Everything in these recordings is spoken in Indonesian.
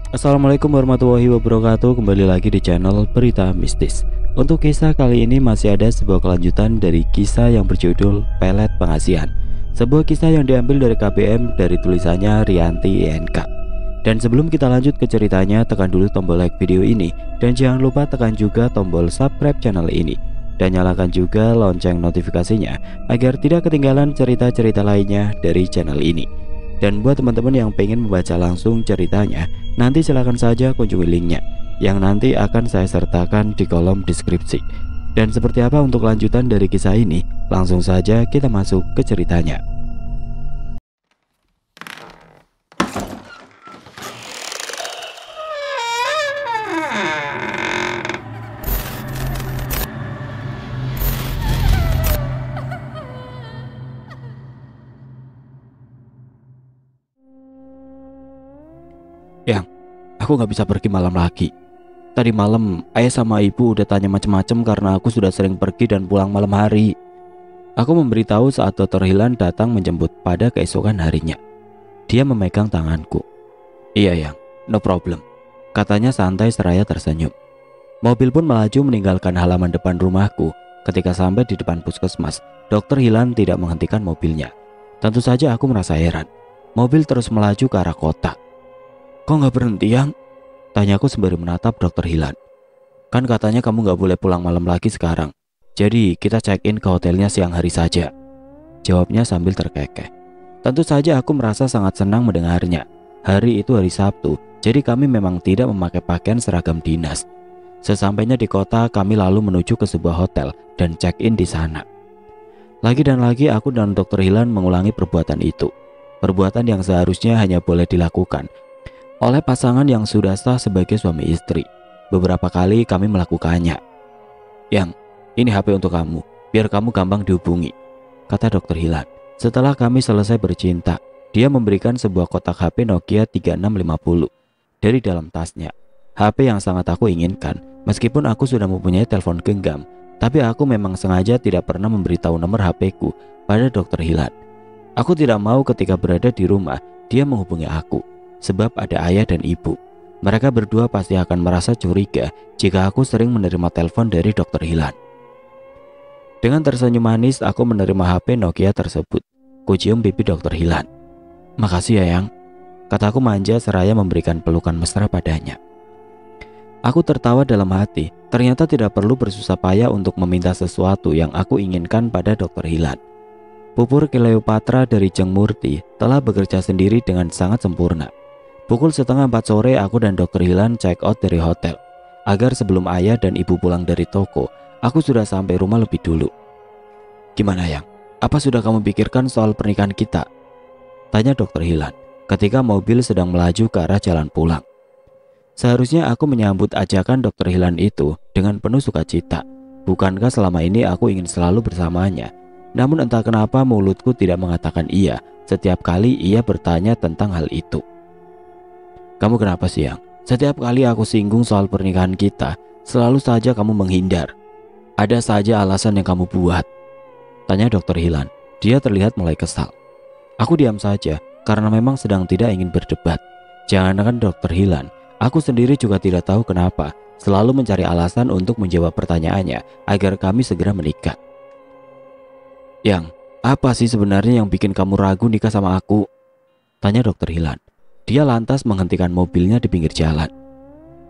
Assalamualaikum warahmatullahi wabarakatuh. Kembali lagi di channel Berita Mistis. Untuk kisah kali ini masih ada sebuah kelanjutan dari kisah yang berjudul Pelet Pengasihan. Sebuah kisah yang diambil dari KBM dari tulisannya Rianti INK. Dan sebelum kita lanjut ke ceritanya, tekan dulu tombol like video ini. Dan jangan lupa tekan juga tombol subscribe channel ini. Dan nyalakan juga lonceng notifikasinya agar tidak ketinggalan cerita-cerita lainnya dari channel ini. Dan buat teman-teman yang pengen membaca langsung ceritanya, nanti silahkan saja kunjungi linknya yang nanti akan saya sertakan di kolom deskripsi. Dan seperti apa untuk lanjutan dari kisah ini? Langsung saja kita masuk ke ceritanya. Yang, aku nggak bisa pergi malam lagi. Tadi malam ayah sama ibu udah tanya macem-macem karena aku sudah sering pergi dan pulang malam hari. Aku memberitahu saat Dr. Hilan datang menjemput pada keesokan harinya. Dia memegang tanganku. Iya yang, no problem, katanya santai seraya tersenyum. Mobil pun melaju meninggalkan halaman depan rumahku. Ketika sampai di depan puskesmas, Dr. Hilan tidak menghentikan mobilnya. Tentu saja aku merasa heran. Mobil terus melaju ke arah kota. Kok nggak berhenti yang? Tanyaku sembari menatap Dr. Hilan. Kan katanya kamu nggak boleh pulang malam lagi sekarang. Jadi kita check-in ke hotelnya siang hari saja, jawabnya sambil terkekeh. Tentu saja aku merasa sangat senang mendengarnya. Hari itu hari Sabtu, jadi kami memang tidak memakai pakaian seragam dinas. Sesampainya di kota, kami lalu menuju ke sebuah hotel dan check-in di sana. Lagi dan lagi aku dan Dr. Hilan mengulangi perbuatan itu. Perbuatan yang seharusnya hanya boleh dilakukan oleh pasangan yang sudah sah sebagai suami istri. Beberapa kali kami melakukannya. Yang, ini HP untuk kamu, biar kamu gampang dihubungi, kata Dr. Hilan. Setelah kami selesai bercinta, dia memberikan sebuah kotak HP Nokia 3650 dari dalam tasnya. HP yang sangat aku inginkan, meskipun aku sudah mempunyai telepon genggam. Tapi aku memang sengaja tidak pernah memberitahu nomor HP-ku pada Dr. Hilan. Aku tidak mau ketika berada di rumah, dia menghubungi aku. Sebab ada ayah dan ibu. Mereka berdua pasti akan merasa curiga jika aku sering menerima telepon dari Dr. Hilan. Dengan tersenyum manis, aku menerima HP Nokia tersebut. Kucium pipi Dr. Hilan. Makasih ya yang, kataku manja seraya memberikan pelukan mesra padanya. Aku tertawa dalam hati. Ternyata tidak perlu bersusah payah untuk meminta sesuatu yang aku inginkan pada Dr. Hilan. Pupur Cleopatra dari Jeng Murti telah bekerja sendiri dengan sangat sempurna. Pukul 3:30 sore aku dan Dr. Hilan check out dari hotel. Agar sebelum ayah dan ibu pulang dari toko, aku sudah sampai rumah lebih dulu. Gimana yang? Apa sudah kamu pikirkan soal pernikahan kita? Tanya Dr. Hilan ketika mobil sedang melaju ke arah jalan pulang. Seharusnya aku menyambut ajakan Dr. Hilan itu dengan penuh sukacita. Bukankah selama ini aku ingin selalu bersamanya? Namun entah kenapa mulutku tidak mengatakan iya setiap kali ia bertanya tentang hal itu. Kamu kenapa sih yang? Setiap kali aku singgung soal pernikahan kita, selalu saja kamu menghindar. Ada saja alasan yang kamu buat, tanya Dr. Hilan. Dia terlihat mulai kesal. Aku diam saja karena memang sedang tidak ingin berdebat. Jangankan Dr. Hilan, aku sendiri juga tidak tahu kenapa selalu mencari alasan untuk menjawab pertanyaannya agar kami segera menikah. Yang, apa sih sebenarnya yang bikin kamu ragu nikah sama aku? Tanya Dr. Hilan. Dia lantas menghentikan mobilnya di pinggir jalan.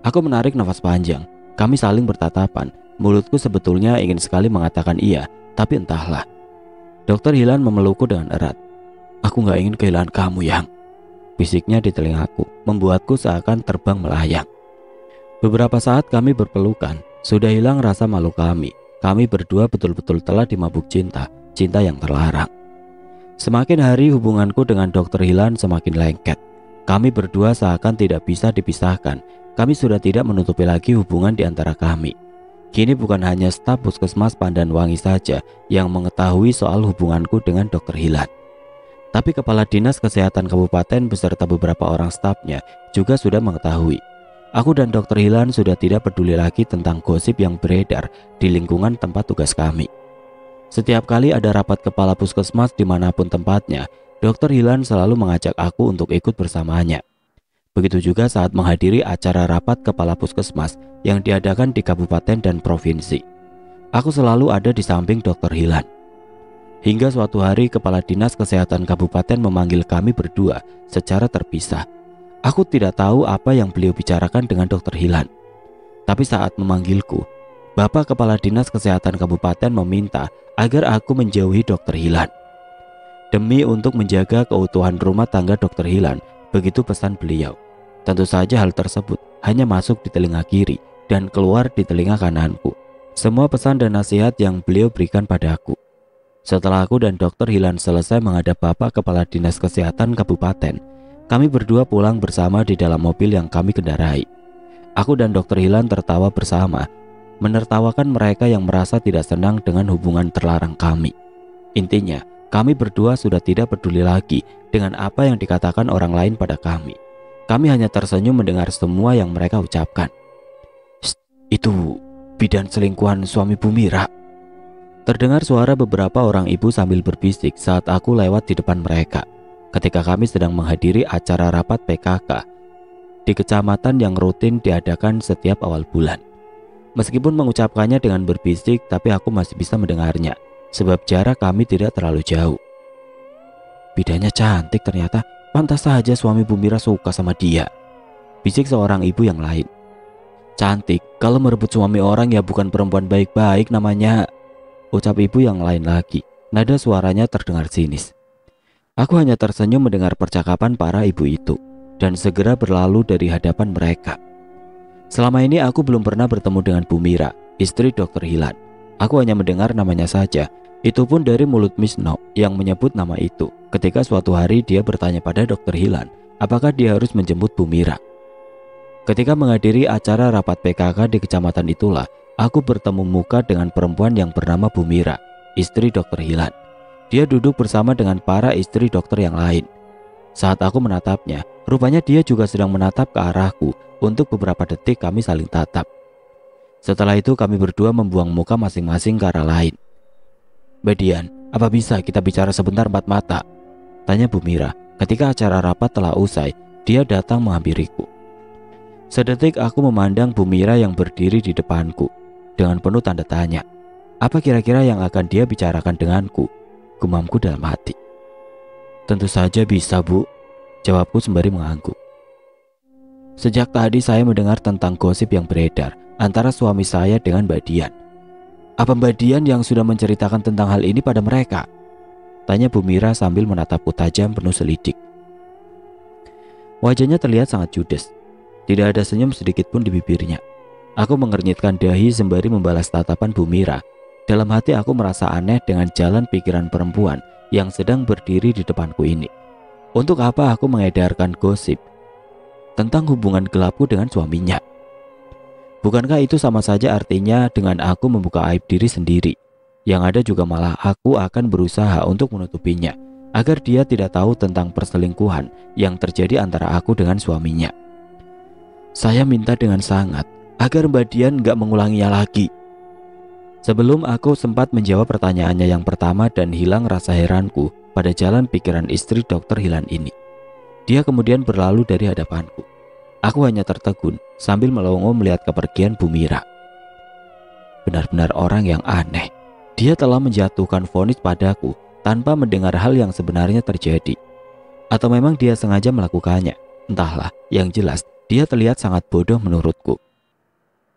Aku menarik nafas panjang. Kami saling bertatapan. Mulutku sebetulnya ingin sekali mengatakan iya, tapi entahlah. Dr. Hilan memelukku dengan erat. Aku gak ingin kehilangan kamu yang, bisiknya di telingaku, membuatku seakan terbang melayang. Beberapa saat kami berpelukan. Sudah hilang rasa malu kami. Kami berdua betul-betul telah dimabuk cinta. Cinta yang terlarang. Semakin hari hubunganku dengan Dr. Hilan semakin lengket. Kami berdua seakan tidak bisa dipisahkan. Kami sudah tidak menutupi lagi hubungan di antara kami. Kini bukan hanya staf puskesmas Pandanwangi saja yang mengetahui soal hubunganku dengan Dr. Hilan. Tapi Kepala Dinas Kesehatan Kabupaten beserta beberapa orang stafnya juga sudah mengetahui. Aku dan Dr. Hilan sudah tidak peduli lagi tentang gosip yang beredar di lingkungan tempat tugas kami. Setiap kali ada rapat kepala puskesmas dimanapun tempatnya, Dr. Hilan selalu mengajak aku untuk ikut bersamanya. Begitu juga saat menghadiri acara rapat kepala puskesmas yang diadakan di kabupaten dan provinsi. Aku selalu ada di samping Dr. Hilan. Hingga suatu hari Kepala Dinas Kesehatan Kabupaten memanggil kami berdua secara terpisah. Aku tidak tahu apa yang beliau bicarakan dengan Dr. Hilan. Tapi saat memanggilku, Bapak Kepala Dinas Kesehatan Kabupaten meminta agar aku menjauhi Dr. Hilan. Demi untuk menjaga keutuhan rumah tangga Dr. Hilan, begitu pesan beliau. Tentu saja hal tersebut hanya masuk di telinga kiri dan keluar di telinga kananku. Semua pesan dan nasihat yang beliau berikan padaku. Setelah aku dan Dr. Hilan selesai menghadap Bapak Kepala Dinas Kesehatan Kabupaten, kami berdua pulang bersama di dalam mobil yang kami kendarai. Aku dan Dr. Hilan tertawa bersama, menertawakan mereka yang merasa tidak senang dengan hubungan terlarang kami. Intinya, kami berdua sudah tidak peduli lagi dengan apa yang dikatakan orang lain pada kami. Kami hanya tersenyum mendengar semua yang mereka ucapkan. Itu bidan selingkuhan suami Bu Mira. Terdengar suara beberapa orang ibu sambil berbisik saat aku lewat di depan mereka ketika kami sedang menghadiri acara rapat PKK di kecamatan yang rutin diadakan setiap awal bulan. Meskipun mengucapkannya dengan berbisik, tapi aku masih bisa mendengarnya sebab jarak kami tidak terlalu jauh. Bidannya cantik ternyata, pantas saja suami Bu Mira suka sama dia, bisik seorang ibu yang lain. Cantik, kalau merebut suami orang ya bukan perempuan baik-baik namanya, ucap ibu yang lain lagi. Nada suaranya terdengar sinis. Aku hanya tersenyum mendengar percakapan para ibu itu dan segera berlalu dari hadapan mereka. Selama ini aku belum pernah bertemu dengan Bu Mira, istri Dr. Hilan. Aku hanya mendengar namanya saja, itu pun dari mulut Miss No yang menyebut nama itu ketika suatu hari dia bertanya pada Dr. Hilan apakah dia harus menjemput Bu Mira. Ketika menghadiri acara rapat PKK di kecamatan itulah aku bertemu muka dengan perempuan yang bernama Bu Mira, istri Dr. Hilan. Dia duduk bersama dengan para istri dokter yang lain. Saat aku menatapnya, rupanya dia juga sedang menatap ke arahku. Untuk beberapa detik kami saling tatap. Setelah itu kami berdua membuang muka masing-masing ke arah lain. Mbak Dian, apa bisa kita bicara sebentar empat mata? Tanya Bu Mira ketika acara rapat telah usai. Dia datang menghampiriku. Sedetik aku memandang Bu Mira yang berdiri di depanku dengan penuh tanda tanya. Apa kira-kira yang akan dia bicarakan denganku? Gumamku dalam hati. Tentu saja bisa, Bu, jawabku sembari mengangguk. Sejak tadi saya mendengar tentang gosip yang beredar antara suami saya dengan Mbak Dian. Apa Mbak Dian yang sudah menceritakan tentang hal ini pada mereka? Tanya Bu Mira sambil menatapku tajam penuh selidik. Wajahnya terlihat sangat judes. Tidak ada senyum sedikit pun di bibirnya. Aku mengernyitkan dahi sembari membalas tatapan Bu Mira. Dalam hati aku merasa aneh dengan jalan pikiran perempuan yang sedang berdiri di depanku ini. Untuk apa aku mengedarkan gosip tentang hubungan gelapku dengan suaminya? Bukankah itu sama saja artinya dengan aku membuka aib diri sendiri? Yang ada juga malah aku akan berusaha untuk menutupinya agar dia tidak tahu tentang perselingkuhan yang terjadi antara aku dengan suaminya. Saya minta dengan sangat agar Mbak Dian gak mengulanginya lagi. Sebelum aku sempat menjawab pertanyaannya yang pertama dan hilang rasa heranku pada jalan pikiran istri Dr. Hilan ini, dia kemudian berlalu dari hadapanku. Aku hanya tertegun sambil melongo melihat kepergian Bu Mira. Benar-benar orang yang aneh. Dia telah menjatuhkan vonis padaku tanpa mendengar hal yang sebenarnya terjadi. Atau memang dia sengaja melakukannya. Entahlah, yang jelas dia terlihat sangat bodoh menurutku.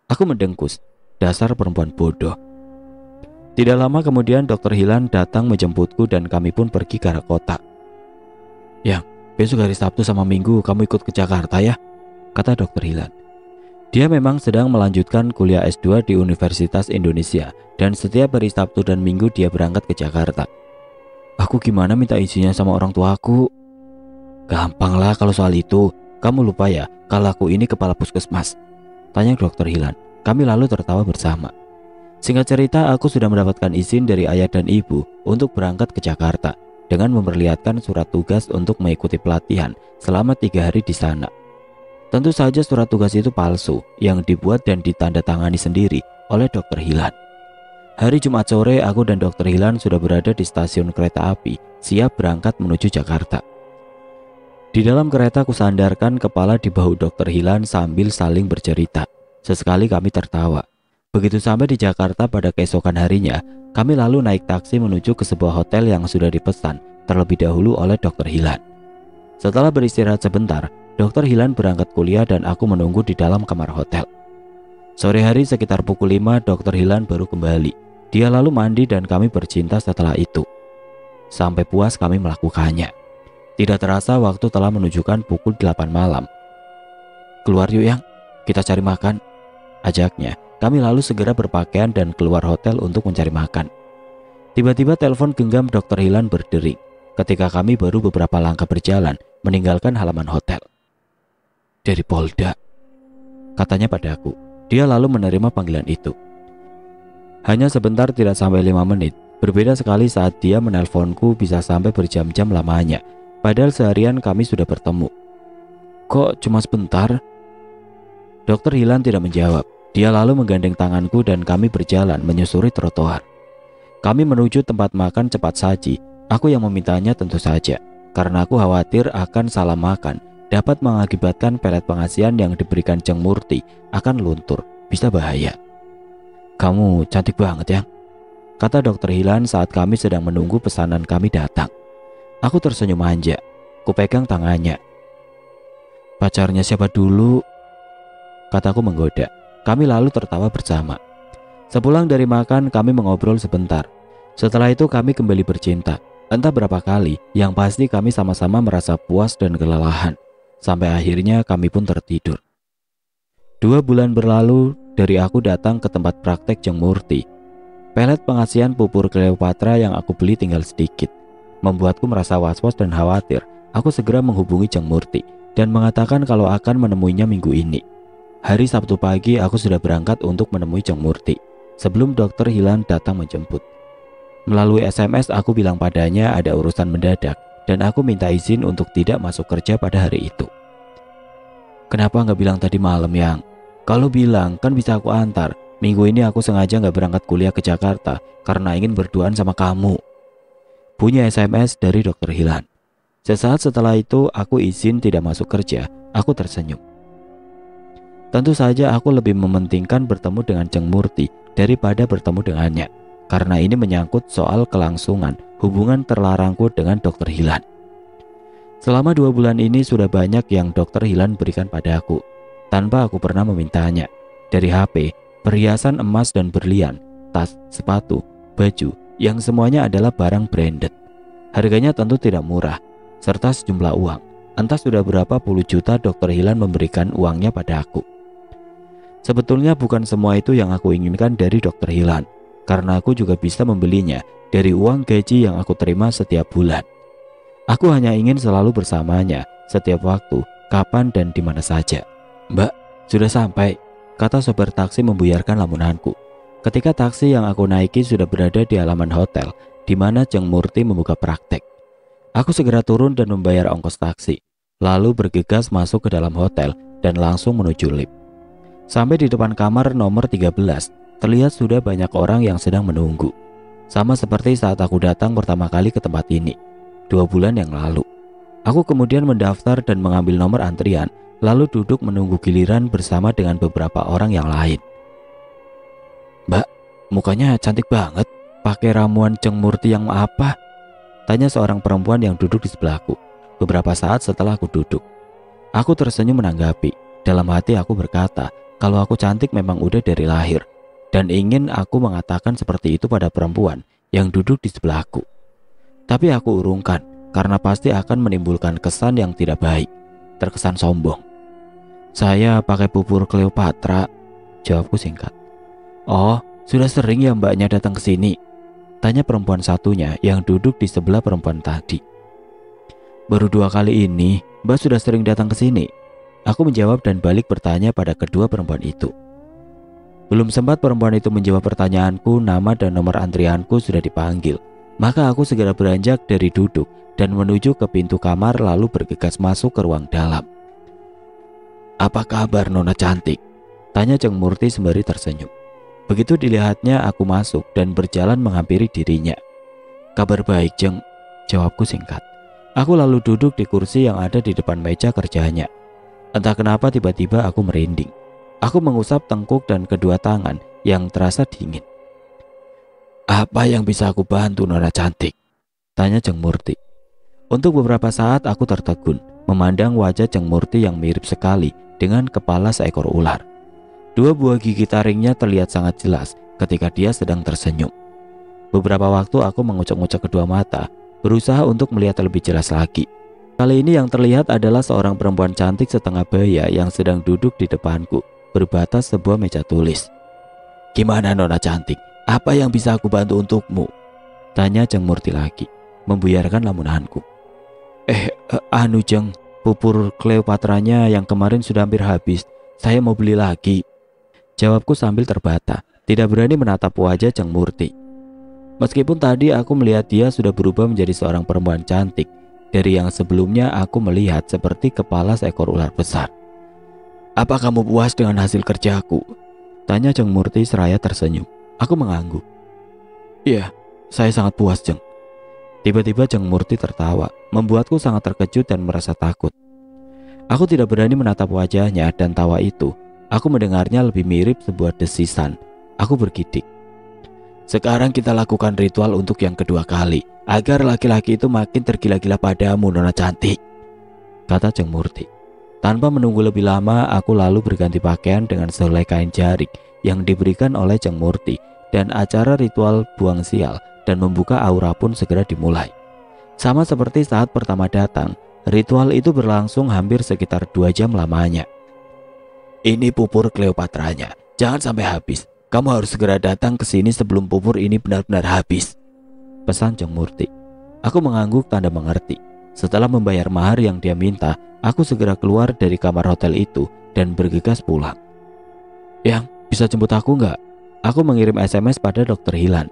Aku mendengkus, dasar perempuan bodoh. Tidak lama kemudian Dr. Hilan datang menjemputku dan kami pun pergi ke arah kota. Yang, besok hari Sabtu sama Minggu kamu ikut ke Jakarta ya, kata Dr. Hilan. Dia memang sedang melanjutkan kuliah S2 di Universitas Indonesia dan setiap hari Sabtu dan Minggu dia berangkat ke Jakarta. Aku gimana minta izinnya sama orang tuaku? Gampang lah kalau soal itu. Kamu lupa ya kalau aku ini kepala puskesmas? Tanya Dr. Hilan. Kami lalu tertawa bersama. Singkat cerita, aku sudah mendapatkan izin dari ayah dan ibu untuk berangkat ke Jakarta dengan memperlihatkan surat tugas untuk mengikuti pelatihan selama 3 hari di sana. Tentu saja surat tugas itu palsu yang dibuat dan ditandatangani sendiri oleh Dr. Hilan. Hari Jumat sore, aku dan Dr. Hilan sudah berada di stasiun kereta api, siap berangkat menuju Jakarta. Di dalam kereta aku sandarkan kepala di bahu Dokter Hilan sambil saling bercerita. Sesekali kami tertawa. Begitu sampai di Jakarta pada keesokan harinya, kami lalu naik taksi menuju ke sebuah hotel yang sudah dipesan terlebih dahulu oleh Dokter Hilan. Setelah beristirahat sebentar, Dokter Hilan berangkat kuliah dan aku menunggu di dalam kamar hotel. Sore hari sekitar pukul 5, Dokter Hilan baru kembali. Dia lalu mandi dan kami bercinta setelah itu. Sampai puas kami melakukannya. Tidak terasa waktu telah menunjukkan pukul 8 malam. "Keluar yuk Yang, kita cari makan," ajaknya. Kami lalu segera berpakaian dan keluar hotel untuk mencari makan. Tiba-tiba telepon genggam Dokter Hilan berdering ketika kami baru beberapa langkah berjalan meninggalkan halaman hotel. "Dari Polda," katanya padaku. Dia lalu menerima panggilan itu. Hanya sebentar, tidak sampai 5 menit. Berbeda sekali saat dia menelponku bisa sampai berjam-jam lamanya. Padahal seharian kami sudah bertemu. "Kok cuma sebentar?" Dokter Hilan tidak menjawab. Dia lalu menggandeng tanganku dan kami berjalan menyusuri trotoar. Kami menuju tempat makan cepat saji. Aku yang memintanya tentu saja, karena aku khawatir akan salah makan dapat mengakibatkan pelet pengasihan yang diberikan Jeng Murti akan luntur, bisa bahaya. "Kamu cantik banget Yang," kata Dokter Hilan saat kami sedang menunggu pesanan kami datang. Aku tersenyum manja. Kupegang tangannya. "Pacarnya siapa dulu?" kataku menggoda. Kami lalu tertawa bersama. Sepulang dari makan, kami mengobrol sebentar. Setelah itu kami kembali bercinta. Entah berapa kali, yang pasti kami sama-sama merasa puas dan kelelahan. Sampai akhirnya kami pun tertidur. 2 bulan berlalu dari aku datang ke tempat praktek Jeng Murti. Pelet pengasihan pupur Cleopatra yang aku beli tinggal sedikit. Membuatku merasa was-was dan khawatir. Aku segera menghubungi Jeng Murti dan mengatakan kalau akan menemuinya minggu ini. Hari Sabtu pagi aku sudah berangkat untuk menemui Jeng Murti sebelum Dokter Hilan datang menjemput. Melalui SMS aku bilang padanya ada urusan mendadak dan aku minta izin untuk tidak masuk kerja pada hari itu. "Kenapa nggak bilang tadi malam Yang? Kalau bilang kan bisa aku antar. Minggu ini aku sengaja nggak berangkat kuliah ke Jakarta karena ingin berduaan sama kamu," bunyi SMS dari Dokter Hilan. Sesaat setelah itu aku izin tidak masuk kerja. Aku tersenyum. Tentu saja aku lebih mementingkan bertemu dengan Jeng Murti daripada bertemu dengannya, karena ini menyangkut soal kelangsungan hubungan terlarangku dengan Dokter Hilan. Selama 2 bulan ini sudah banyak yang Dokter Hilan berikan padaku tanpa aku pernah memintanya. Dari HP, perhiasan emas dan berlian, tas, sepatu, baju, yang semuanya adalah barang branded. Harganya tentu tidak murah, serta sejumlah uang. Entah sudah berapa puluh juta Dokter Hilan memberikan uangnya pada aku. Sebetulnya bukan semua itu yang aku inginkan dari Dokter Hilan, karena aku juga bisa membelinya dari uang gaji yang aku terima setiap bulan. Aku hanya ingin selalu bersamanya setiap waktu, kapan dan di mana saja. "Mbak, sudah sampai," kata sopir taksi membuyarkan lamunanku. Ketika taksi yang aku naiki sudah berada di halaman hotel di mana Jeng Murti membuka praktek. Aku segera turun dan membayar ongkos taksi, lalu bergegas masuk ke dalam hotel dan langsung menuju lift. Sampai di depan kamar nomor 13, terlihat sudah banyak orang yang sedang menunggu. Sama seperti saat aku datang pertama kali ke tempat ini, 2 bulan yang lalu. Aku kemudian mendaftar dan mengambil nomor antrian, lalu duduk menunggu giliran bersama dengan beberapa orang yang lain. "Mbak, mukanya cantik banget. Pakai ramuan Jeng Murti yang apa?" tanya seorang perempuan yang duduk di sebelahku beberapa saat setelah aku duduk. Aku tersenyum menanggapi. Dalam hati aku berkata kalau aku cantik memang udah dari lahir, dan ingin aku mengatakan seperti itu pada perempuan yang duduk di sebelahku. Tapi aku urungkan karena pasti akan menimbulkan kesan yang tidak baik, terkesan sombong. "Saya pakai pupur Cleopatra," jawabku singkat. "Oh, sudah sering ya mbaknya datang ke sini?" tanya perempuan satunya yang duduk di sebelah perempuan tadi. "Baru 2 kali ini, Mbak sudah sering datang ke sini," aku menjawab dan balik bertanya pada kedua perempuan itu. Belum sempat perempuan itu menjawab pertanyaanku, nama dan nomor antrianku sudah dipanggil. Maka aku segera beranjak dari duduk dan menuju ke pintu kamar lalu bergegas masuk ke ruang dalam. "Apa kabar Nona cantik?" tanya Jeng Murti sembari tersenyum. Begitu dilihatnya aku masuk dan berjalan menghampiri dirinya. "Kabar baik Jeng," jawabku singkat. Aku lalu duduk di kursi yang ada di depan meja kerjanya. Entah kenapa tiba-tiba aku merinding. Aku mengusap tengkuk dan kedua tangan yang terasa dingin. "Apa yang bisa aku bantu, Nona cantik?" tanya Jeng Murti. Untuk beberapa saat aku tertegun, memandang wajah Jeng Murti yang mirip sekali dengan kepala seekor ular. Dua buah gigi taringnya terlihat sangat jelas ketika dia sedang tersenyum. Beberapa waktu aku mengucek-ngucek kedua mata, berusaha untuk melihat lebih jelas lagi. Kali ini yang terlihat adalah seorang perempuan cantik setengah baya yang sedang duduk di depanku, berbatas sebuah meja tulis. "Gimana Nona cantik? Apa yang bisa aku bantu untukmu?" tanya Jeng Murti lagi, membuyarkan lamunanku. Anu Jeng, pupur Kleopatranya yang kemarin sudah hampir habis. Saya mau beli lagi," jawabku sambil terbata, tidak berani menatap wajah Jeng Murti. Meskipun tadi aku melihat dia sudah berubah menjadi seorang perempuan cantik, dari yang sebelumnya aku melihat seperti kepala seekor ular besar. "Apa kamu puas dengan hasil kerjaku?" tanya Jeng Murti seraya tersenyum. Aku mengangguk. "Iya, saya sangat puas Jeng." Tiba-tiba Jeng Murti tertawa, membuatku sangat terkejut dan merasa takut. Aku tidak berani menatap wajahnya dan tawa itu, aku mendengarnya lebih mirip sebuah desisan. Aku bergidik. "Sekarang kita lakukan ritual untuk yang kedua kali, agar laki-laki itu makin tergila-gila padamu Nona cantik," kata Jeng Murti. Tanpa menunggu lebih lama, aku lalu berganti pakaian dengan sehelai kain jarik yang diberikan oleh Jeng Murti, dan acara ritual buang sial dan membuka aura pun segera dimulai. Sama seperti saat pertama datang, ritual itu berlangsung hampir sekitar 2 jam lamanya. "Ini pupur Kleopatranya, jangan sampai habis. Kamu harus segera datang ke sini sebelum pupur ini benar-benar habis," pesan Jeng Murti. Aku mengangguk tanda mengerti. Setelah membayar mahar yang dia minta, aku segera keluar dari kamar hotel itu dan bergegas pulang. "Yang, bisa jemput aku nggak?" Aku mengirim SMS pada Dokter Hilan.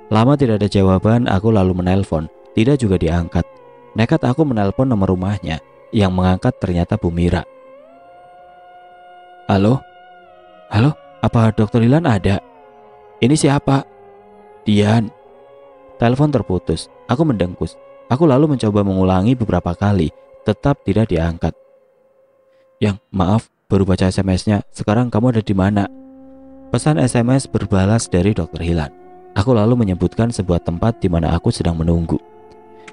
Lama tidak ada jawaban, aku lalu menelpon. Tidak juga diangkat. Nekat aku menelpon nomor rumahnya. Yang mengangkat ternyata Bu Mira. "Halo? Halo? Apa Dokter Hilan ada? Ini siapa?" "Dian." Telepon terputus. Aku mendengkus. Aku lalu mencoba mengulangi beberapa kali, tetap tidak diangkat. "Yang, maaf, baru baca SMS-nya. Sekarang kamu ada di mana?" Pesan SMS berbalas dari Dokter Hilan. Aku lalu menyebutkan sebuah tempat di mana aku sedang menunggu.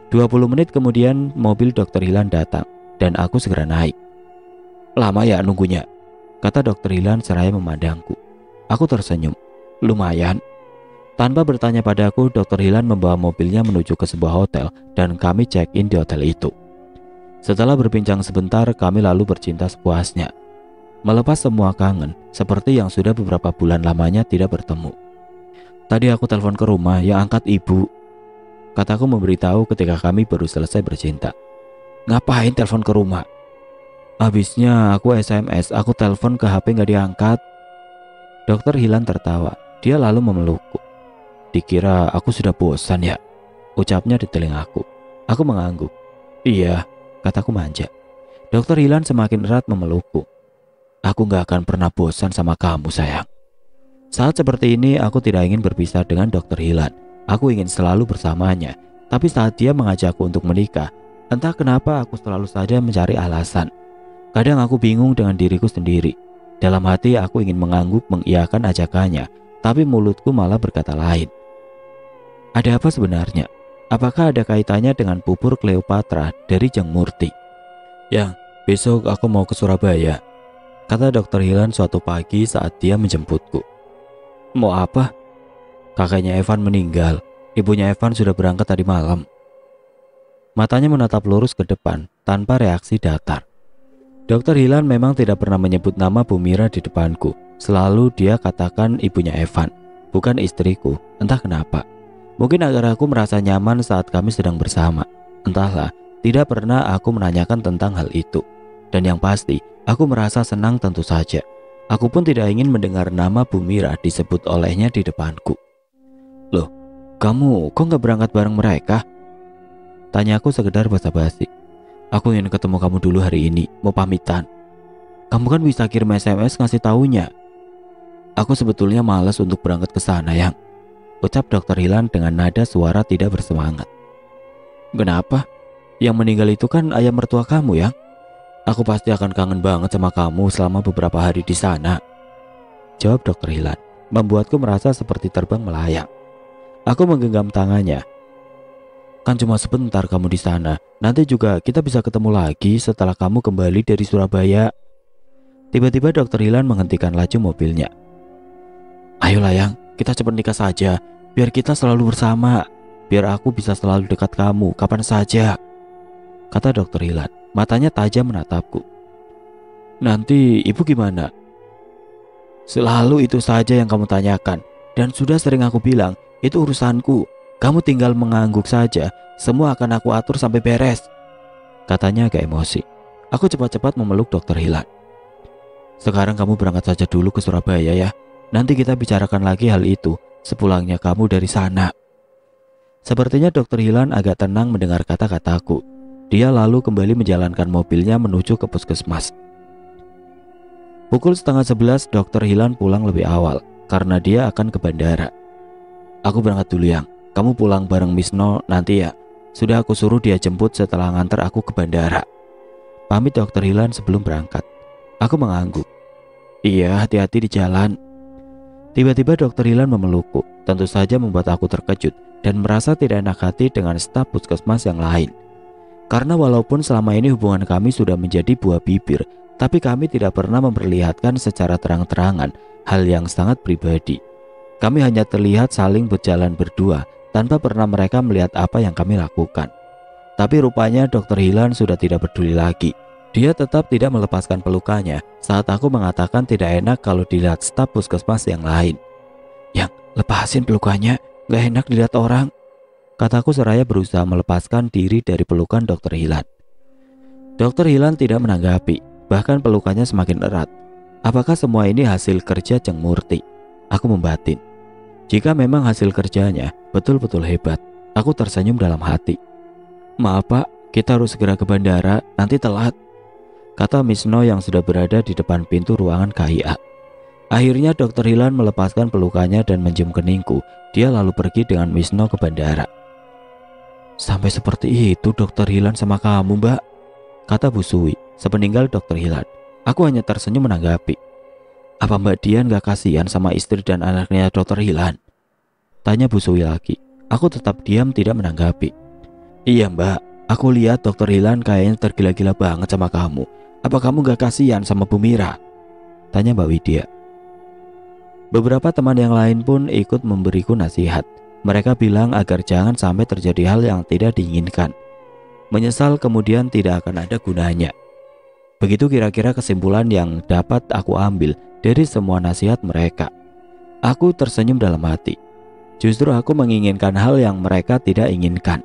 20 menit kemudian mobil Dokter Hilan datang dan aku segera naik. "Lama ya nunggunya?" kata Dokter Hilan seraya memandangku. Aku tersenyum. "Lumayan." Tanpa bertanya padaku, Dokter Hilan membawa mobilnya menuju ke sebuah hotel dan kami check-in di hotel itu. Setelah berbincang sebentar, kami lalu bercinta sepuasnya. Melepas semua kangen, seperti yang sudah beberapa bulan lamanya tidak bertemu. "Tadi aku telepon ke rumah, yang angkat ibu," kataku memberitahu ketika kami baru selesai bercinta. "Ngapain telepon ke rumah?" "Habisnya aku SMS, aku telepon ke HP nggak diangkat." Dokter Hilan tertawa. Dia lalu memelukku. "Dikira aku sudah bosan ya?" ucapnya di telingaku. Aku mengangguk. "Iya," kataku manja. Dokter Hilan semakin erat memelukku. "Aku gak akan pernah bosan sama kamu sayang." Saat seperti ini aku tidak ingin berpisah dengan Dokter Hilan. Aku ingin selalu bersamanya. Tapi saat dia mengajakku untuk menikah, entah kenapa aku selalu saja mencari alasan. Kadang aku bingung dengan diriku sendiri. Dalam hati aku ingin mengangguk mengiyakan ajakannya, tapi mulutku malah berkata lain. Ada apa sebenarnya? Apakah ada kaitannya dengan pupur Kleopatra dari Jeng Murti? "Yang, besok aku mau ke Surabaya," kata Dokter Hilan suatu pagi saat dia menjemputku. "Mau apa?" "Kakaknya Evan meninggal. Ibunya Evan sudah berangkat tadi malam." Matanya menatap lurus ke depan tanpa reaksi datar. Dokter Hilan memang tidak pernah menyebut nama Bu Mira di depanku. Selalu dia katakan ibunya Evan, bukan istriku. Entah kenapa. Mungkin agar aku merasa nyaman saat kami sedang bersama. Entahlah, tidak pernah aku menanyakan tentang hal itu. Dan yang pasti, aku merasa senang tentu saja. Aku pun tidak ingin mendengar nama Bu Mira disebut olehnya di depanku. "Loh, kamu kok gak berangkat bareng mereka?" tanyaku sekedar basa-basi. "Aku ingin ketemu kamu dulu hari ini, mau pamitan." "Kamu kan bisa kirim SMS ngasih taunya." "Aku sebetulnya malas untuk berangkat ke sana, Yang," ucap Dokter Hilan dengan nada suara tidak bersemangat. "Kenapa?" Yang meninggal itu kan ayah mertua kamu ya. Aku pasti akan kangen banget sama kamu selama beberapa hari di sana, jawab Dokter Hilan, membuatku merasa seperti terbang melayang. Aku menggenggam tangannya. Kan cuma sebentar kamu di sana. Nanti juga kita bisa ketemu lagi setelah kamu kembali dari Surabaya. Tiba-tiba Dokter Hilan menghentikan laju mobilnya. Ayolah Yang, kita cepat nikah saja. Biar kita selalu bersama. Biar aku bisa selalu dekat kamu kapan saja, kata Dokter Hilan. Matanya tajam menatapku. Nanti ibu gimana? Selalu itu saja yang kamu tanyakan. Dan sudah sering aku bilang, itu urusanku. Kamu tinggal mengangguk saja. Semua akan aku atur sampai beres, katanya agak emosi. Aku cepat-cepat memeluk Dokter Hilan. Sekarang kamu berangkat saja dulu ke Surabaya ya. Nanti kita bicarakan lagi hal itu sepulangnya kamu dari sana. Sepertinya Dokter Hilan agak tenang mendengar kata-kataku. Dia lalu kembali menjalankan mobilnya menuju ke puskesmas. Pukul 10:30 Dokter Hilan pulang lebih awal karena dia akan ke bandara. Aku berangkat dulu Yang. Kamu pulang bareng Misno nanti ya. Sudah aku suruh dia jemput setelah nganter aku ke bandara, pamit Dokter Hilan sebelum berangkat. Aku mengangguk. Iya, hati-hati di jalan. Tiba-tiba Dokter Hilan memelukku. Tentu saja membuat aku terkejut dan merasa tidak enak hati dengan staf puskesmas yang lain. Karena walaupun selama ini hubungan kami sudah menjadi buah bibir, tapi kami tidak pernah memperlihatkan secara terang-terangan hal yang sangat pribadi. Kami hanya terlihat saling berjalan berdua tanpa pernah mereka melihat apa yang kami lakukan. Tapi rupanya Dokter Hilan sudah tidak peduli lagi. Dia tetap tidak melepaskan pelukannya saat aku mengatakan tidak enak kalau dilihat staf puskesmas yang lain. Yang, lepasin pelukannya, gak enak dilihat orang, kataku seraya berusaha melepaskan diri dari pelukan Dokter Hilan. Dokter Hilan tidak menanggapi, bahkan pelukannya semakin erat. Apakah semua ini hasil kerja Jeng Murti? Aku membatin. Jika memang hasil kerjanya betul-betul hebat, aku tersenyum dalam hati. Maaf Pak, kita harus segera ke bandara, nanti telat, kata Misno yang sudah berada di depan pintu ruangan KIA. Akhirnya Dokter Hilan melepaskan pelukannya dan menjium keningku. Dia lalu pergi dengan Misno ke bandara. Sampai seperti itu Dokter Hilan sama kamu Mbak, kata Bu Suwi sepeninggal Dokter Hilan. Aku hanya tersenyum menanggapi. Apa Mbak Dian gak kasihan sama istri dan anaknya Dokter Hilan? Tanya Bu Suwi lagi. Aku tetap diam tidak menanggapi. Iya Mbak, aku lihat Dokter Hilan kayaknya tergila-gila banget sama kamu. Apa kamu gak kasihan sama Bu Mira? Tanya Mbak Widya. Beberapa teman yang lain pun ikut memberiku nasihat. Mereka bilang agar jangan sampai terjadi hal yang tidak diinginkan. Menyesal kemudian tidak akan ada gunanya. Begitu kira-kira kesimpulan yang dapat aku ambil dari semua nasihat mereka. Aku tersenyum dalam hati. Justru aku menginginkan hal yang mereka tidak inginkan.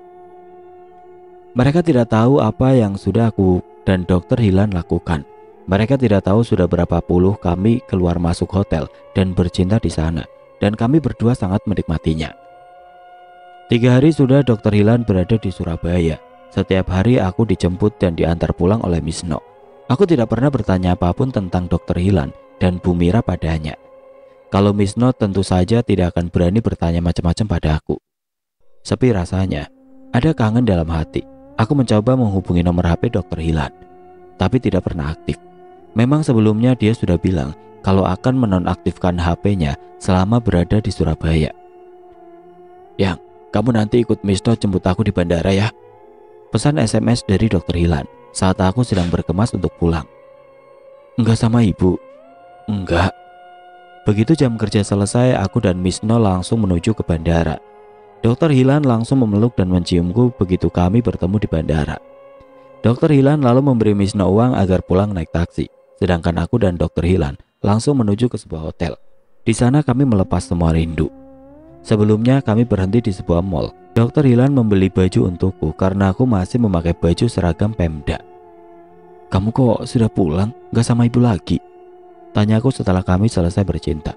Mereka tidak tahu apa yang sudah aku dan Dokter Hilan lakukan. Mereka tidak tahu sudah berapa puluh kami keluar masuk hotel dan bercinta di sana. Dan kami berdua sangat menikmatinya. 3 hari sudah Dokter Hilan berada di Surabaya. Setiap hari aku dijemput dan diantar pulang oleh Misno. Aku tidak pernah bertanya apapun tentang Dokter Hilan dan Bu Mira padanya. Kalau Misno tentu saja tidak akan berani bertanya macam-macam padaku. Sepi rasanya, ada kangen dalam hati. Aku mencoba menghubungi nomor HP Dokter Hilan, tapi tidak pernah aktif. Memang sebelumnya dia sudah bilang kalau akan menonaktifkan HP-nya selama berada di Surabaya. Yang, kamu nanti ikut Misno jemput aku di bandara ya, pesan SMS dari Dokter Hilan saat aku sedang berkemas untuk pulang. Enggak sama ibu? Enggak. Begitu jam kerja selesai, aku dan Misno langsung menuju ke bandara. Dokter Hilan langsung memeluk dan menciumku begitu kami bertemu di bandara. Dokter Hilan lalu memberi Misno uang agar pulang naik taksi. Sedangkan aku dan Dokter Hilan langsung menuju ke sebuah hotel. Di sana kami melepas semua rindu. Sebelumnya kami berhenti di sebuah mall. Dokter Hilan membeli baju untukku karena aku masih memakai baju seragam Pemda. Kamu kok sudah pulang? Gak sama ibu lagi? Tanyaku setelah kami selesai bercinta.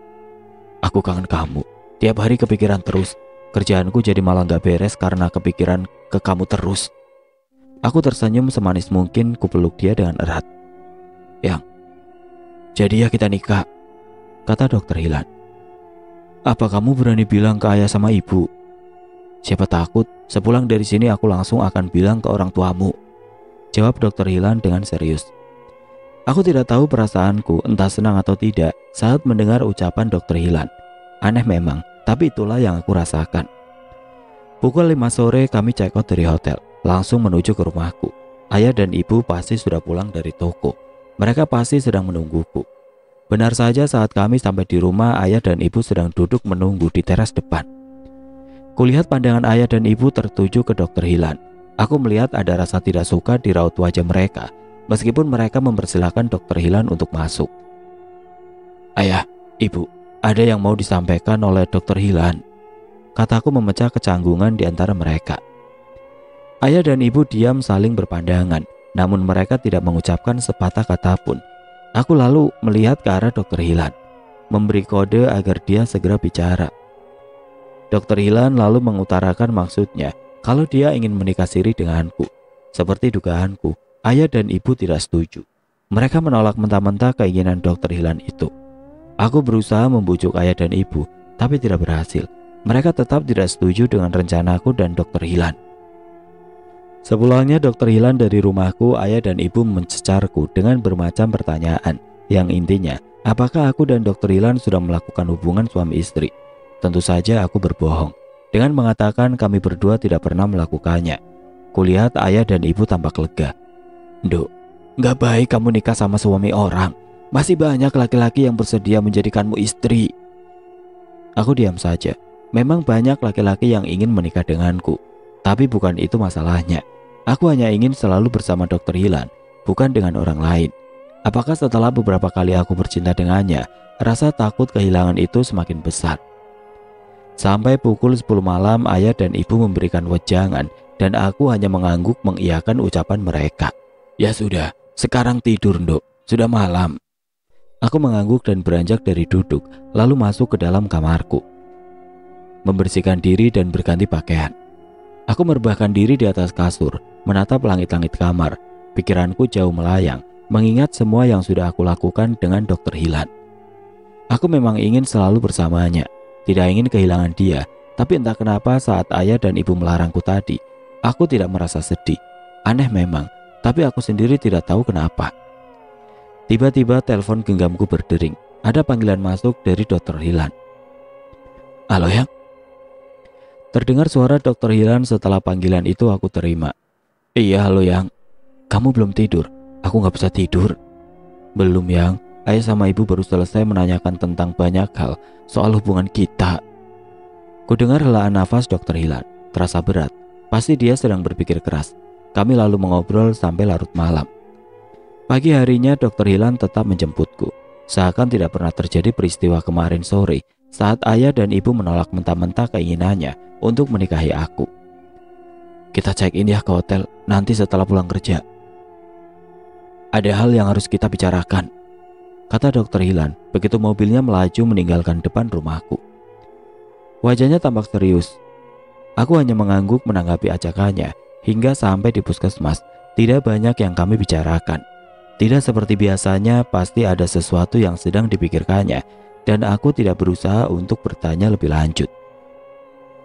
Aku kangen kamu. Tiap hari kepikiran terus. Kerjaanku jadi malah gak beres karena kepikiran ke kamu terus. Aku tersenyum semanis mungkin, kupeluk dia dengan erat. Yang, jadi ya kita nikah, kata Dokter Hilan. Apa kamu berani bilang ke ayah sama ibu? Siapa takut sepulang dari sini aku langsung akan bilang ke orang tuamu, jawab Dokter Hilan dengan serius. Aku tidak tahu perasaanku entah senang atau tidak saat mendengar ucapan Dokter Hilan. Aneh memang, tapi itulah yang aku rasakan. Pukul 5 sore kami check out dari hotel, langsung menuju ke rumahku. Ayah dan ibu pasti sudah pulang dari toko. Mereka pasti sedang menungguku. Benar saja saat kami sampai di rumah, ayah dan ibu sedang duduk menunggu di teras depan. Kulihat pandangan ayah dan ibu tertuju ke Dokter Hilan. Aku melihat ada rasa tidak suka di raut wajah mereka, meskipun mereka mempersilahkan Dokter Hilan untuk masuk. Ayah, ibu, ada yang mau disampaikan oleh Dokter Hilan, kataku memecah kecanggungan di antara mereka. Ayah dan ibu diam saling berpandangan, namun mereka tidak mengucapkan sepatah kata pun. Aku lalu melihat ke arah Dokter Hilan, memberi kode agar dia segera bicara. Dokter Hilan lalu mengutarakan maksudnya kalau dia ingin menikah siri denganku. Seperti dugaanku, ayah dan ibu tidak setuju. Mereka menolak mentah-mentah keinginan Dokter Hilan itu. Aku berusaha membujuk ayah dan ibu, tapi tidak berhasil. Mereka tetap tidak setuju dengan rencanaku dan Dokter Hilan. Sepulangnya Dokter Hilan dari rumahku, ayah dan ibu mencecarku dengan bermacam pertanyaan, yang intinya, apakah aku dan Dokter Hilan sudah melakukan hubungan suami istri? Tentu saja aku berbohong dengan mengatakan kami berdua tidak pernah melakukannya. Kulihat ayah dan ibu tampak lega. Nduk, gak baik kamu nikah sama suami orang. Masih banyak laki-laki yang bersedia menjadikanmu istri. Aku diam saja. Memang banyak laki-laki yang ingin menikah denganku, tapi bukan itu masalahnya. Aku hanya ingin selalu bersama Dokter Hilan, bukan dengan orang lain. Apakah setelah beberapa kali aku bercinta dengannya, rasa takut kehilangan itu semakin besar? Sampai pukul 10 malam ayah dan ibu memberikan wejangan dan aku hanya mengangguk mengiyakan ucapan mereka. Ya sudah, sekarang tidur Nduk, sudah malam. Aku mengangguk dan beranjak dari duduk lalu masuk ke dalam kamarku. Membersihkan diri dan berganti pakaian. Aku merebahkan diri di atas kasur, menatap langit-langit kamar. Pikiranku jauh melayang, mengingat semua yang sudah aku lakukan dengan Dokter Hilan. Aku memang ingin selalu bersamanya, tidak ingin kehilangan dia. Tapi entah kenapa saat ayah dan ibu melarangku tadi, aku tidak merasa sedih. Aneh memang, tapi aku sendiri tidak tahu kenapa. Tiba-tiba telepon genggamku berdering. Ada panggilan masuk dari Dokter Hilan. Halo Yang? Terdengar suara Dokter Hilan. Setelah panggilan itu aku terima. Iya, halo Yang. Kamu belum tidur? Aku gak bisa tidur. Belum Yang. Ayah sama ibu baru selesai menanyakan tentang banyak hal soal hubungan kita. Kudengar helaan nafas Dokter Hilan. Terasa berat. Pasti dia sedang berpikir keras. Kami lalu mengobrol sampai larut malam. Pagi harinya Dokter Hilan tetap menjemputku. Seakan tidak pernah terjadi peristiwa kemarin sore saat ayah dan ibu menolak mentah-mentah keinginannya untuk menikahi aku. Kita check in ya ke hotel nanti setelah pulang kerja. Ada hal yang harus kita bicarakan, kata Dokter Hilan begitu mobilnya melaju meninggalkan depan rumahku. Wajahnya tampak serius. Aku hanya mengangguk menanggapi ajakannya. Hingga sampai di puskesmas, tidak banyak yang kami bicarakan. Tidak seperti biasanya, pasti ada sesuatu yang sedang dipikirkannya, dan aku tidak berusaha untuk bertanya lebih lanjut.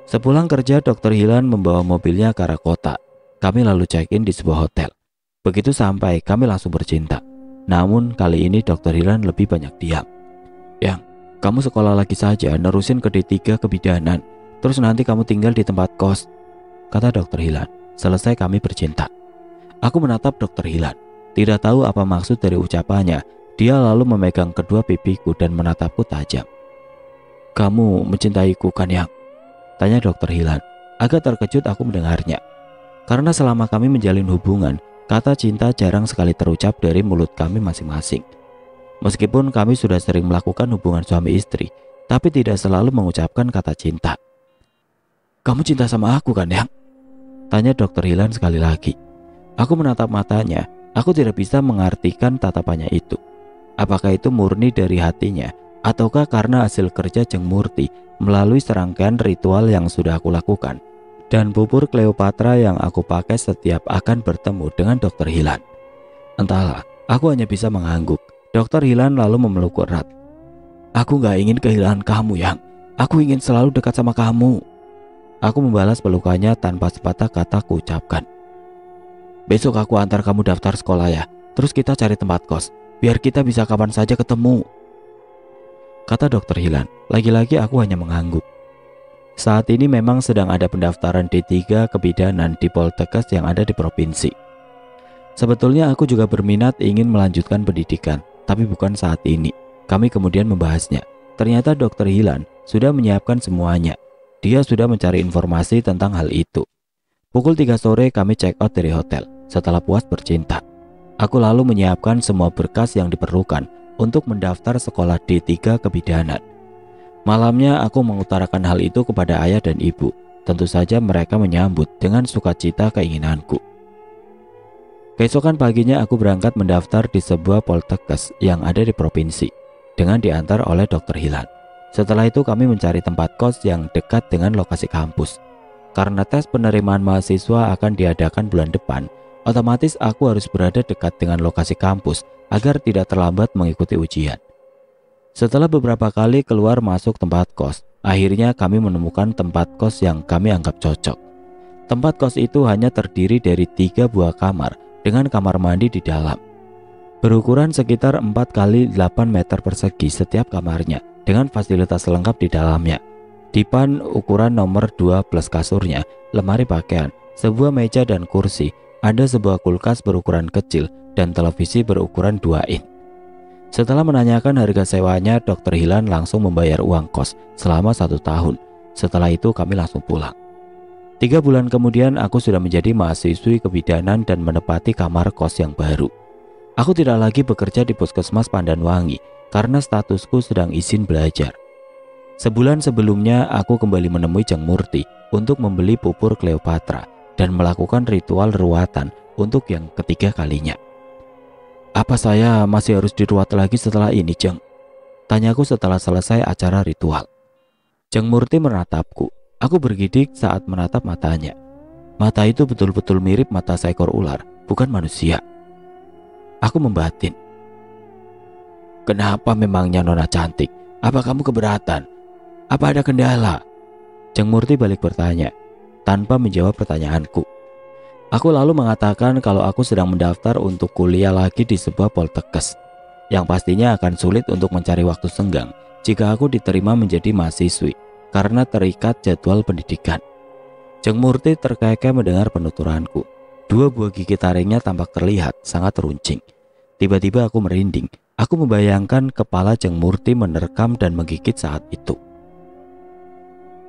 Sepulang kerja, Dokter Hilan membawa mobilnya ke arah kota. Kami lalu check-in di sebuah hotel. Begitu sampai, kami langsung bercinta. Namun kali ini Dokter Hilan lebih banyak diam. Yang, kamu sekolah lagi saja, nerusin ke D3 kebidanan. Terus nanti kamu tinggal di tempat kos, kata Dokter Hilan. Selesai kami bercinta. Aku menatap Dokter Hilan. Tidak tahu apa maksud dari ucapannya. Dia lalu memegang kedua pipiku dan menatapku tajam. Kamu mencintaiku kan Yang? Tanya Dokter Hilan. Agak terkejut aku mendengarnya. Karena selama kami menjalin hubungan, kata cinta jarang sekali terucap dari mulut kami masing-masing. Meskipun kami sudah sering melakukan hubungan suami istri, tapi tidak selalu mengucapkan kata cinta. Kamu cinta sama aku kan Yang? Tanya Dokter Hilan sekali lagi. Aku menatap matanya. Aku tidak bisa mengartikan tatapannya itu. Apakah itu murni dari hatinya, ataukah karena hasil kerja Jeng Murti melalui serangkaian ritual yang sudah aku lakukan dan bubur Cleopatra yang aku pakai setiap akan bertemu dengan Dokter Hilan. Entahlah, aku hanya bisa mengangguk. Dokter Hilan lalu memeluk erat. Aku gak ingin kehilangan kamu Yang. Aku ingin selalu dekat sama kamu. Aku membalas pelukannya tanpa sepatah kata kuucapkan. Besok aku antar kamu daftar sekolah ya. Terus kita cari tempat kos, biar kita bisa kapan saja ketemu, kata Dokter Hilan. Lagi-lagi aku hanya mengangguk. Saat ini memang sedang ada pendaftaran D3 kebidanan di Poltekkes yang ada di provinsi. Sebetulnya aku juga berminat ingin melanjutkan pendidikan, tapi bukan saat ini. Kami kemudian membahasnya. Ternyata Dokter Hilan sudah menyiapkan semuanya. Dia sudah mencari informasi tentang hal itu. Pukul 3 sore kami check out dari hotel setelah puas bercinta. Aku lalu menyiapkan semua berkas yang diperlukan untuk mendaftar sekolah D3 kebidanan. Malamnya aku mengutarakan hal itu kepada ayah dan ibu. Tentu saja mereka menyambut dengan sukacita keinginanku. Keesokan paginya aku berangkat mendaftar di sebuah Poltekkes yang ada di provinsi dengan diantar oleh Dokter Hilan. Setelah itu kami mencari tempat kos yang dekat dengan lokasi kampus. Karena tes penerimaan mahasiswa akan diadakan bulan depan, otomatis aku harus berada dekat dengan lokasi kampus agar tidak terlambat mengikuti ujian. Setelah beberapa kali keluar masuk tempat kos, akhirnya kami menemukan tempat kos yang kami anggap cocok. Tempat kos itu hanya terdiri dari 3 buah kamar dengan kamar mandi di dalam. Berukuran sekitar 4 kali 8 meter persegi setiap kamarnya dengan fasilitas lengkap di dalamnya. Dipan ukuran nomor 2 plus kasurnya, lemari pakaian, sebuah meja dan kursi, ada sebuah kulkas berukuran kecil dan televisi berukuran 2 in. Setelah menanyakan harga sewanya, Dokter Hilan langsung membayar uang kos selama 1 tahun. Setelah itu kami langsung pulang. 3 bulan kemudian aku sudah menjadi mahasiswi kebidanan dan menempati kamar kos yang baru. Aku tidak lagi bekerja di Puskesmas Pandanwangi karena statusku sedang izin belajar. Sebulan sebelumnya aku kembali menemui Jeng Murti untuk membeli pupur Cleopatra dan melakukan ritual ruatan untuk yang ketiga kalinya. Apa saya masih harus diruat lagi setelah ini, Jeng? Tanyaku setelah selesai acara ritual. Jeng Murti menatapku. Aku bergidik saat menatap matanya. Mata itu betul-betul mirip mata seekor ular, bukan manusia. Aku membatin. Kenapa memangnya Nona cantik? Apa kamu keberatan? Apa ada kendala? Jeng Murti balik bertanya, tanpa menjawab pertanyaanku. Aku lalu mengatakan kalau aku sedang mendaftar untuk kuliah lagi di sebuah Poltekkes, yang pastinya akan sulit untuk mencari waktu senggang jika aku diterima menjadi mahasiswi karena terikat jadwal pendidikan. Jeng Murti terkekeh mendengar penuturanku. 2 buah gigi taringnya tampak terlihat sangat runcing. Tiba-tiba aku merinding. Aku membayangkan kepala Jeng Murti menerkam dan menggigit saat itu.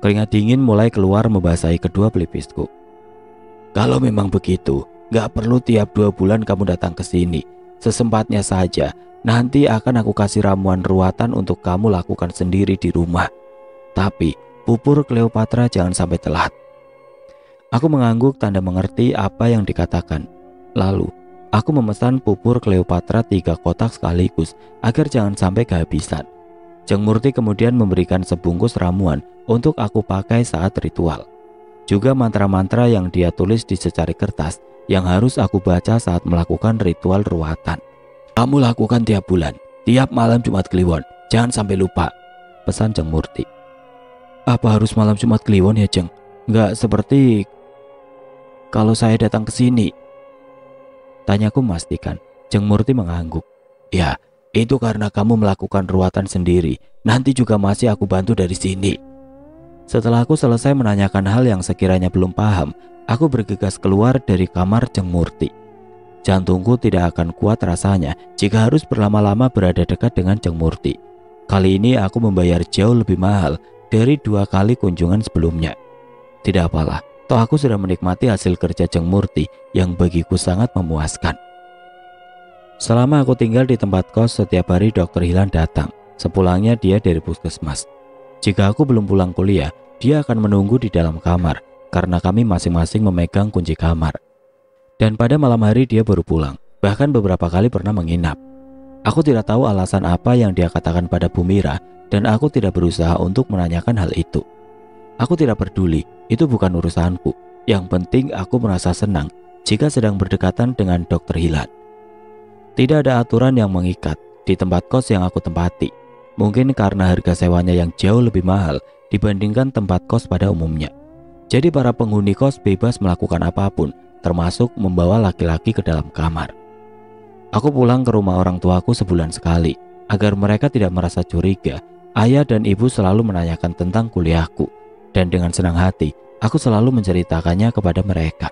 Keringat dingin mulai keluar membasahi kedua pelipisku. Kalau memang begitu, gak perlu tiap 2 bulan kamu datang ke sini. Sesempatnya saja, nanti akan aku kasih ramuan ruatan untuk kamu lakukan sendiri di rumah. Tapi, pupur Cleopatra jangan sampai telat. Aku mengangguk tanda mengerti apa yang dikatakan. Lalu, aku memesan pupur Cleopatra 3 kotak sekaligus agar jangan sampai kehabisan. Jeng Murti kemudian memberikan sebungkus ramuan untuk aku pakai saat ritual. Juga mantra-mantra yang dia tulis di secari kertas yang harus aku baca saat melakukan ritual ruatan. Kamu lakukan tiap bulan, tiap malam Jumat Kliwon, jangan sampai lupa, pesan Jeng Murti. Apa harus malam Jumat Kliwon ya, Jeng? Nggak seperti kalau saya datang ke sini, tanyaku memastikan. Jeng Murti mengangguk. Ya, itu karena kamu melakukan ruatan sendiri. Nanti juga masih aku bantu dari sini. Setelah aku selesai menanyakan hal yang sekiranya belum paham, aku bergegas keluar dari kamar Jeng Murti. Jantungku tidak akan kuat rasanya jika harus berlama-lama berada dekat dengan Jeng Murti. Kali ini aku membayar jauh lebih mahal dari 2 kali kunjungan sebelumnya. Tidak apalah, toh aku sudah menikmati hasil kerja Jeng Murti yang bagiku sangat memuaskan. Selama aku tinggal di tempat kos, setiap hari Dokter Hilan datang. Sepulangnya dia dari puskesmas. Jika aku belum pulang kuliah, dia akan menunggu di dalam kamar karena kami masing-masing memegang kunci kamar. Dan pada malam hari dia baru pulang, bahkan beberapa kali pernah menginap. Aku tidak tahu alasan apa yang dia katakan pada Bu Mira dan aku tidak berusaha untuk menanyakan hal itu. Aku tidak peduli, itu bukan urusanku. Yang penting aku merasa senang jika sedang berdekatan dengan Dokter Hilan. Tidak ada aturan yang mengikat di tempat kos yang aku tempati. Mungkin karena harga sewanya yang jauh lebih mahal dibandingkan tempat kos pada umumnya. Jadi para penghuni kos bebas melakukan apapun, termasuk membawa laki-laki ke dalam kamar. Aku pulang ke rumah orang tuaku sebulan sekali. Agar mereka tidak merasa curiga, ayah dan ibu selalu menanyakan tentang kuliahku. Dan dengan senang hati, aku selalu menceritakannya kepada mereka.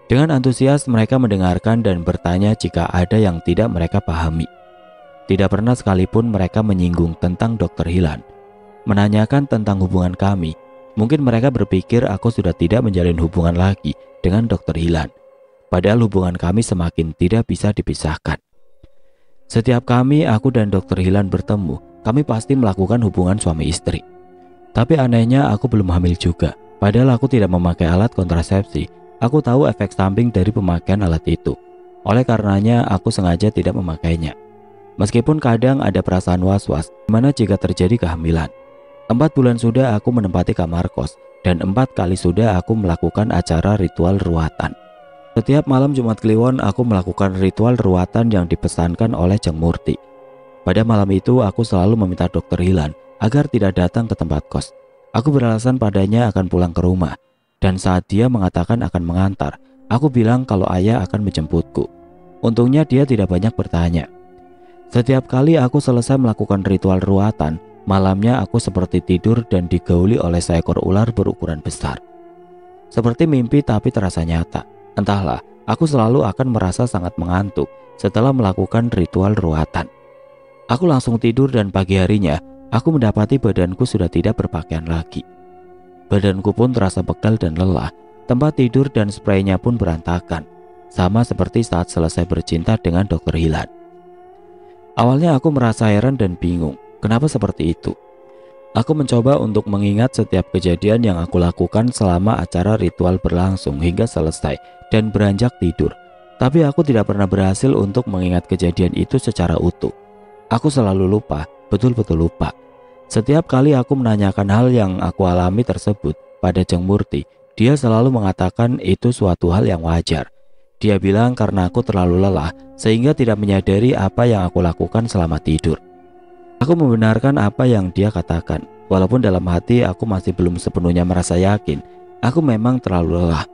Dengan antusias mereka mendengarkan dan bertanya jika ada yang tidak mereka pahami. Tidak pernah sekalipun mereka menyinggung tentang Dr. Hilan, menanyakan tentang hubungan kami. Mungkin mereka berpikir aku sudah tidak menjalin hubungan lagi dengan Dr. Hilan. Padahal hubungan kami semakin tidak bisa dipisahkan. Setiap kami, aku dan Dr. Hilan bertemu, kami pasti melakukan hubungan suami istri. Tapi anehnya aku belum hamil juga. Padahal aku tidak memakai alat kontrasepsi. Aku tahu efek samping dari pemakaian alat itu. Oleh karenanya aku sengaja tidak memakainya. Meskipun kadang ada perasaan was-was, gimana jika terjadi kehamilan. 4 bulan sudah aku menempati kamar kos, dan 4 kali sudah aku melakukan acara ritual ruatan. Setiap malam Jumat Kliwon aku melakukan ritual ruatan yang dipesankan oleh Jeng Murti. Pada malam itu aku selalu meminta Dr. Hilan agar tidak datang ke tempat kos. Aku beralasan padanya akan pulang ke rumah. Dan saat dia mengatakan akan mengantar, aku bilang kalau ayah akan menjemputku. Untungnya dia tidak banyak bertanya. Setiap kali aku selesai melakukan ritual ruatan, malamnya aku seperti tidur dan digauli oleh seekor ular berukuran besar. Seperti mimpi tapi terasa nyata. Entahlah, aku selalu akan merasa sangat mengantuk setelah melakukan ritual ruatan. Aku langsung tidur dan pagi harinya, aku mendapati badanku sudah tidak berpakaian lagi. Badanku pun terasa pegal dan lelah, tempat tidur dan spraynya pun berantakan, sama seperti saat selesai bercinta dengan Dr. Hilan. Awalnya aku merasa heran dan bingung, kenapa seperti itu. Aku mencoba untuk mengingat setiap kejadian yang aku lakukan selama acara ritual berlangsung hingga selesai dan beranjak tidur. Tapi aku tidak pernah berhasil untuk mengingat kejadian itu secara utuh. Aku selalu lupa, betul-betul lupa. Setiap kali aku menanyakan hal yang aku alami tersebut pada Jeng Murti, dia selalu mengatakan itu suatu hal yang wajar. Dia bilang karena aku terlalu lelah sehingga tidak menyadari apa yang aku lakukan selama tidur. Aku membenarkan apa yang dia katakan, walaupun dalam hati aku masih belum sepenuhnya merasa yakin. Aku memang terlalu lelah.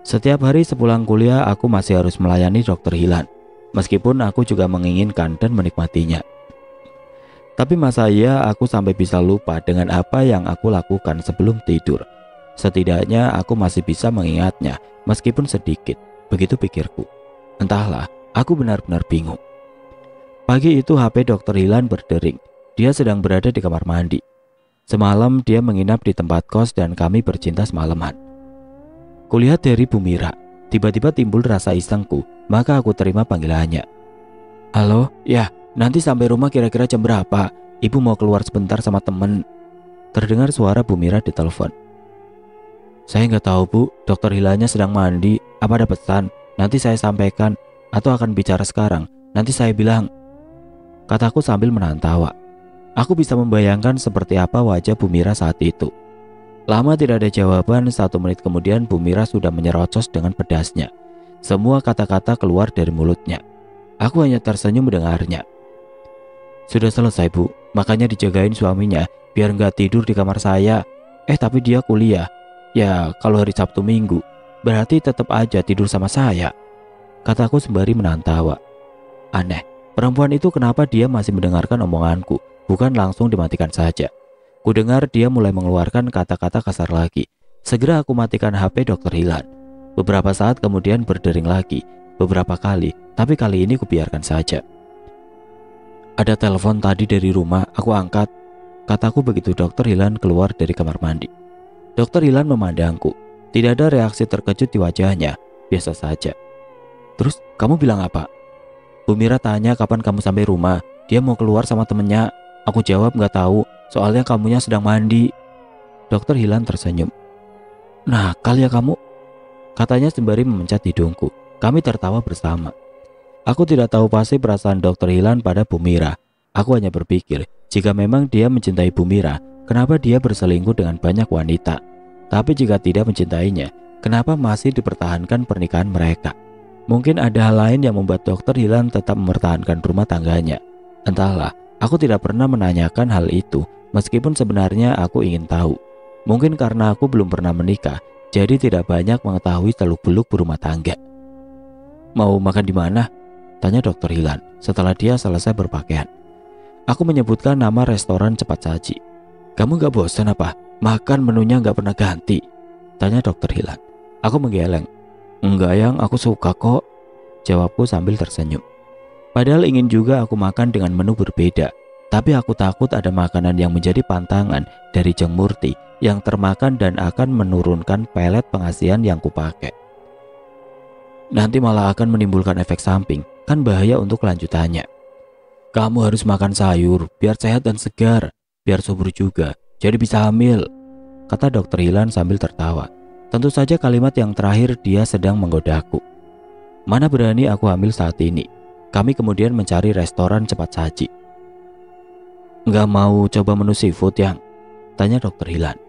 Setiap hari sepulang kuliah aku masih harus melayani Dr. Hilan, meskipun aku juga menginginkan dan menikmatinya. Tapi masa iya aku sampai bisa lupa dengan apa yang aku lakukan sebelum tidur. Setidaknya aku masih bisa mengingatnya, meskipun sedikit, begitu pikirku. Entahlah, aku benar-benar bingung. Pagi itu HP Dr. Hilan berdering. Dia sedang berada di kamar mandi. Semalam dia menginap di tempat kos dan kami bercinta semalaman. Kulihat dari Bu Mira. Tiba-tiba timbul rasa isengku, maka aku terima panggilannya. Halo, ya, nanti sampai rumah kira-kira jam berapa? Ibu mau keluar sebentar sama temen. Terdengar suara Bu Mira di telepon. Saya nggak tahu Bu, Dr. Hilannya sedang mandi. Apa ada pesan? Nanti saya sampaikan. Atau akan bicara sekarang? Nanti saya bilang. Kataku sambil menahan tawa. Aku bisa membayangkan seperti apa wajah Bu Mira saat itu. Lama tidak ada jawaban, 1 menit kemudian Bu Mira sudah menyerocos dengan pedasnya. Semua kata-kata keluar dari mulutnya. Aku hanya tersenyum mendengarnya. Sudah selesai Bu, makanya dijagain suaminya biar nggak tidur di kamar saya. Tapi dia kuliah. Ya kalau hari Sabtu Minggu, berarti tetap aja tidur sama saya. Kataku sembari menahan tawa. Aneh. Perempuan itu kenapa dia masih mendengarkan omonganku, bukan langsung dimatikan saja. Kudengar dia mulai mengeluarkan kata-kata kasar lagi. Segera aku matikan HP Dr. Hilan. Beberapa saat kemudian berdering lagi, beberapa kali, tapi kali ini kubiarkan saja. Ada telepon tadi dari rumah, aku angkat. Kataku begitu Dr. Hilan keluar dari kamar mandi. Dr. Hilan memandangku. Tidak ada reaksi terkejut di wajahnya, biasa saja. Terus kamu bilang apa? Bu Mira tanya kapan kamu sampai rumah. Dia mau keluar sama temennya. Aku jawab nggak tahu, soalnya kamunya sedang mandi. Dr. Hilan tersenyum. Nakal ya kamu, katanya sembari memencet hidungku. Kami tertawa bersama. Aku tidak tahu pasti perasaan Dr. Hilan pada Bu Mira. Aku hanya berpikir, jika memang dia mencintai Bu Mira, kenapa dia berselingkuh dengan banyak wanita? Tapi jika tidak mencintainya, kenapa masih dipertahankan pernikahan mereka? Mungkin ada hal lain yang membuat Dr. Hilan tetap mempertahankan rumah tangganya. Entahlah, aku tidak pernah menanyakan hal itu, meskipun sebenarnya aku ingin tahu. Mungkin karena aku belum pernah menikah, jadi tidak banyak mengetahui seluk-beluk berumah tangga. Mau makan di mana? Tanya Dokter Hilan setelah dia selesai berpakaian. Aku menyebutkan nama restoran cepat saji. Kamu gak bosan apa? Makan menunya gak pernah ganti? Tanya Dokter Hilan. Aku menggeleng. Enggak yang, aku suka kok, jawabku sambil tersenyum. Padahal ingin juga aku makan dengan menu berbeda, tapi aku takut ada makanan yang menjadi pantangan dari Jeng Murti yang termakan dan akan menurunkan pelet pengasihan yang kupakai. Nanti malah akan menimbulkan efek samping, kan bahaya untuk kelanjutannya. Kamu harus makan sayur, biar sehat dan segar, biar subur juga, jadi bisa hamil, kata Dokter Hilan sambil tertawa. Tentu saja kalimat yang terakhir dia sedang menggodaku. Mana berani aku hamil saat ini. Kami kemudian mencari restoran cepat saji. Nggak mau coba menu seafood yang? Tanya Dokter Hilan.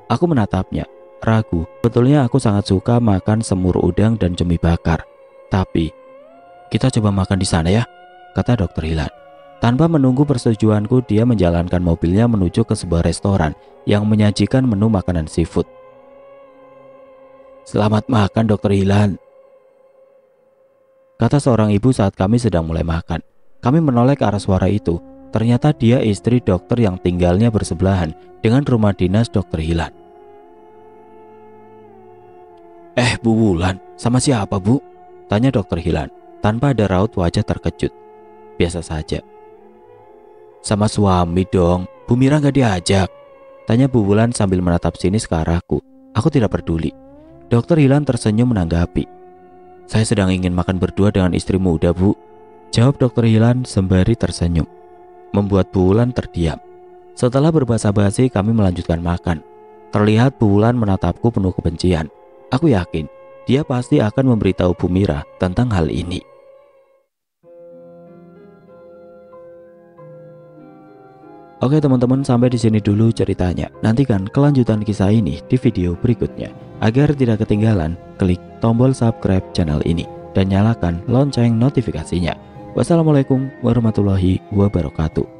Aku menatapnya, ragu. Betulnya aku sangat suka makan semur udang dan cumi bakar. Tapi, kita coba makan di sana ya, kata Dokter Hilan. Tanpa menunggu persetujuanku, dia menjalankan mobilnya menuju ke sebuah restoran yang menyajikan menu makanan seafood. Selamat makan Dokter Hilan, kata seorang ibu saat kami sedang mulai makan. Kami menoleh ke arah suara itu. Ternyata dia istri dokter yang tinggalnya bersebelahan dengan rumah dinas Dokter Hilan. Bu Wulan, sama siapa bu? Tanya Dokter Hilan tanpa ada raut wajah terkejut. Biasa saja. Sama suami dong, Bu Mira gak diajak? Tanya Bu Wulan sambil menatap sinis ke arahku. Aku tidak peduli. Dokter Hilan tersenyum menanggapi. Saya sedang ingin makan berdua dengan istri muda bu, jawab Dokter Hilan sembari tersenyum. Membuat Bu Wulan terdiam. Setelah berbahasa basi kami melanjutkan makan. Terlihat Bu Wulan menatapku penuh kebencian. Aku yakin dia pasti akan memberitahu Bu Mira tentang hal ini. Oke teman-teman, sampai di sini dulu ceritanya. Nantikan kelanjutan kisah ini di video berikutnya. Agar tidak ketinggalan, klik tombol subscribe channel ini dan nyalakan lonceng notifikasinya. Wassalamualaikum warahmatullahi wabarakatuh.